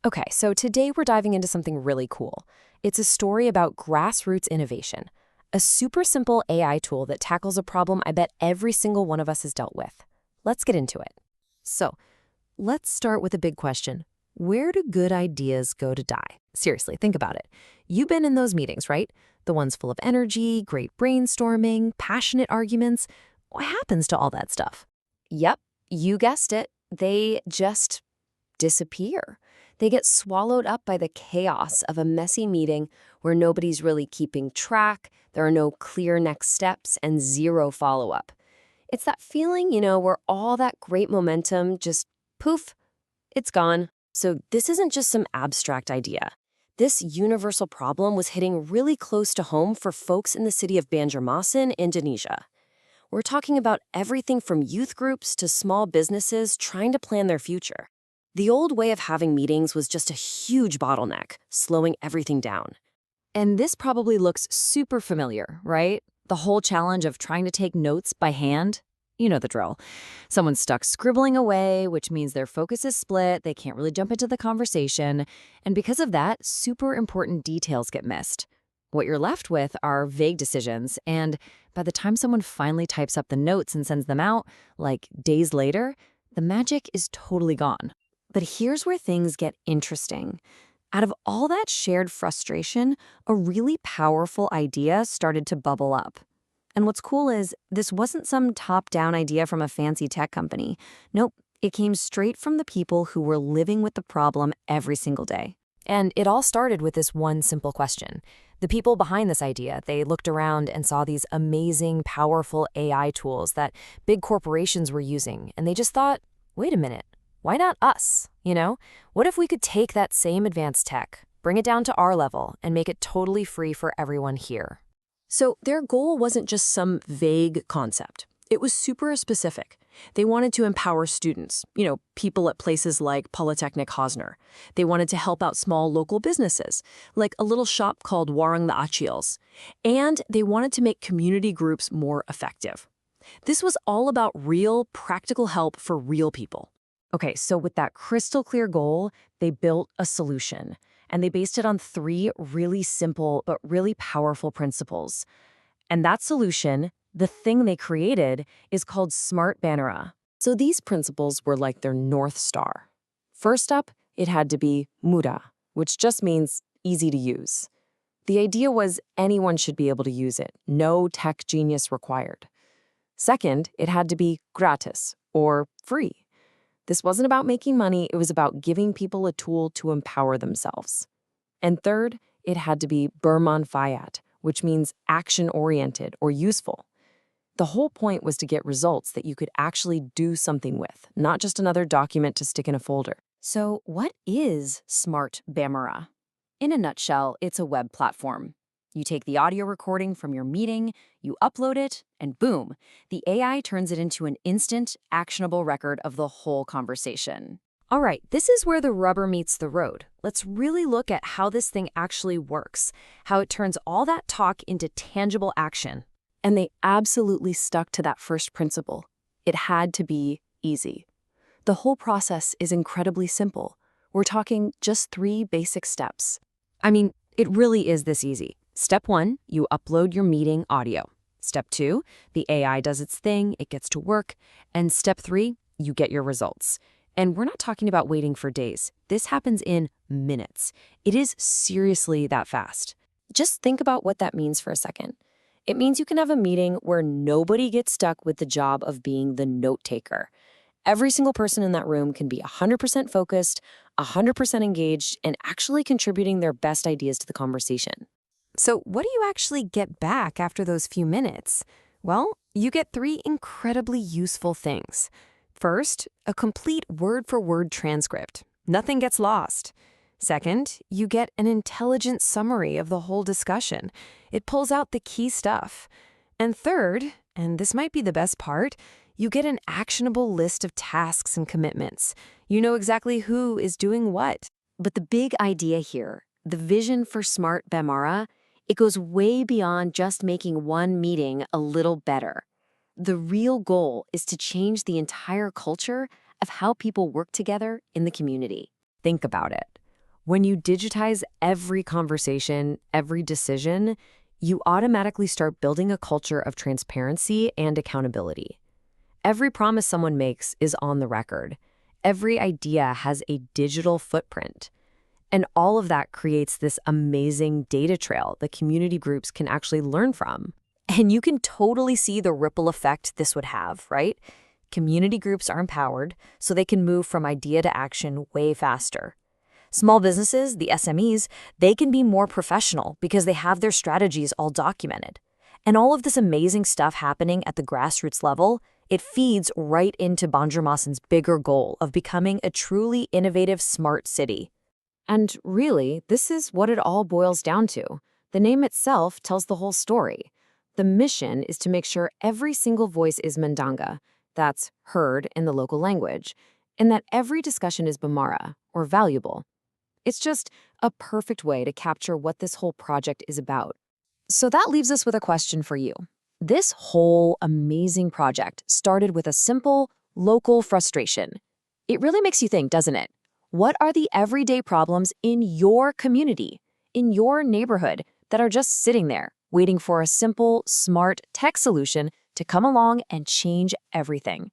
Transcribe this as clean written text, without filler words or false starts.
Okay, so today we're diving into something really cool. It's a story about grassroots innovation, a super simple AI tool that tackles a problem I bet every single one of us has dealt with. Let's get into it. So, let's start with a big question. Where do good ideas go to die? Seriously, think about it. You've been in those meetings, right? The ones full of energy, great brainstorming, passionate arguments. What happens to all that stuff? Yep, you guessed it. They just disappear. They get swallowed up by the chaos of a messy meeting where nobody's really keeping track, there are no clear next steps, and zero follow-up. It's that feeling, where all that great momentum just poof, it's gone. So this isn't just some abstract idea. This universal problem was hitting really close to home for folks in the city of Banjarmasin, Indonesia. We're talking about everything from youth groups to small businesses trying to plan their future. The old way of having meetings was just a huge bottleneck, slowing everything down. And this probably looks super familiar, right? The whole challenge of trying to take notes by hand. You know the drill. Someone's stuck scribbling away, which means their focus is split, they can't really jump into the conversation, and because of that, super important details get missed. What you're left with are vague decisions, and by the time someone finally types up the notes and sends them out, like days later, the magic is totally gone. But here's where things get interesting. Out of all that shared frustration, a really powerful idea started to bubble up. And what's cool is this wasn't some top-down idea from a fancy tech company. Nope, it came straight from the people who were living with the problem every single day. And it all started with this one simple question. The people behind this idea, they looked around and saw these amazing, powerful AI tools that big corporations were using, and they just thought, wait a minute, why not us? What if we could take that same advanced tech, bring it down to our level, and make it totally free for everyone here? So their goal wasn't just some vague concept. It was super specific. They wanted to empower students, people at places like Polytechnic Hosner. They wanted to help out small local businesses, like a little shop called Warung the Achils. And they wanted to make community groups more effective. This was all about real, practical help for real people. Okay, so with that crystal clear goal, they built a solution. And they based it on 3 really simple but really powerful principles. And that solution, the thing they created, is called Smart Bamara. So these principles were like their North Star. First up, it had to be mudah, which just means easy to use. The idea was anyone should be able to use it, no tech genius required. Second, it had to be gratis, or free. This wasn't about making money, it was about giving people a tool to empower themselves. And third, it had to be bermanfaat, which means action-oriented or useful. The whole point was to get results that you could actually do something with, not just another document to stick in a folder. So what is Smart Bamara? In a nutshell, it's a web platform. You take the audio recording from your meeting, you upload it, and boom, the AI turns it into an instant, actionable record of the whole conversation. All right, this is where the rubber meets the road. Let's really look at how this thing actually works, how it turns all that talk into tangible action. And they absolutely stuck to that first principle. It had to be easy. The whole process is incredibly simple. We're talking just 3 basic steps. I mean, it really is this easy. Step 1, you upload your meeting audio. Step 2, the AI does its thing, it gets to work. And step 3, you get your results. And we're not talking about waiting for days. This happens in minutes. It is seriously that fast. Just think about what that means for a second. It means you can have a meeting where nobody gets stuck with the job of being the note taker. Every single person in that room can be 100% focused, 100% engaged, and actually contributing their best ideas to the conversation. So what do you actually get back after those few minutes? Well, you get 3 incredibly useful things. First, a complete word-for-word transcript. Nothing gets lost. Second, you get an intelligent summary of the whole discussion. It pulls out the key stuff. And third, and this might be the best part, you get an actionable list of tasks and commitments. You know exactly who is doing what. But the big idea here, the vision for Smart Bamara, it goes way beyond just making one meeting a little better. The real goal is to change the entire culture of how people work together in the community. Think about it. When you digitize every conversation, every decision, you automatically start building a culture of transparency and accountability. Every promise someone makes is on the record. Every idea has a digital footprint. And all of that creates this amazing data trail that community groups can actually learn from. And you can totally see the ripple effect this would have, right? Community groups are empowered, so they can move from idea to action way faster. Small businesses, the SMEs, they can be more professional because they have their strategies all documented. And all of this amazing stuff happening at the grassroots level, it feeds right into Banjarmasin's bigger goal of becoming a truly innovative, smart city. And really, this is what it all boils down to. The name itself tells the whole story. The mission is to make sure every single voice is Mandanga, that's heard in the local language, and that every discussion is Bamara, or valuable. It's just a perfect way to capture what this whole project is about. So that leaves us with a question for you. This whole amazing project started with a simple, local frustration. It really makes you think, doesn't it? What are the everyday problems in your community, in your neighborhood, that are just sitting there, waiting for a simple, smart tech solution to come along and change everything?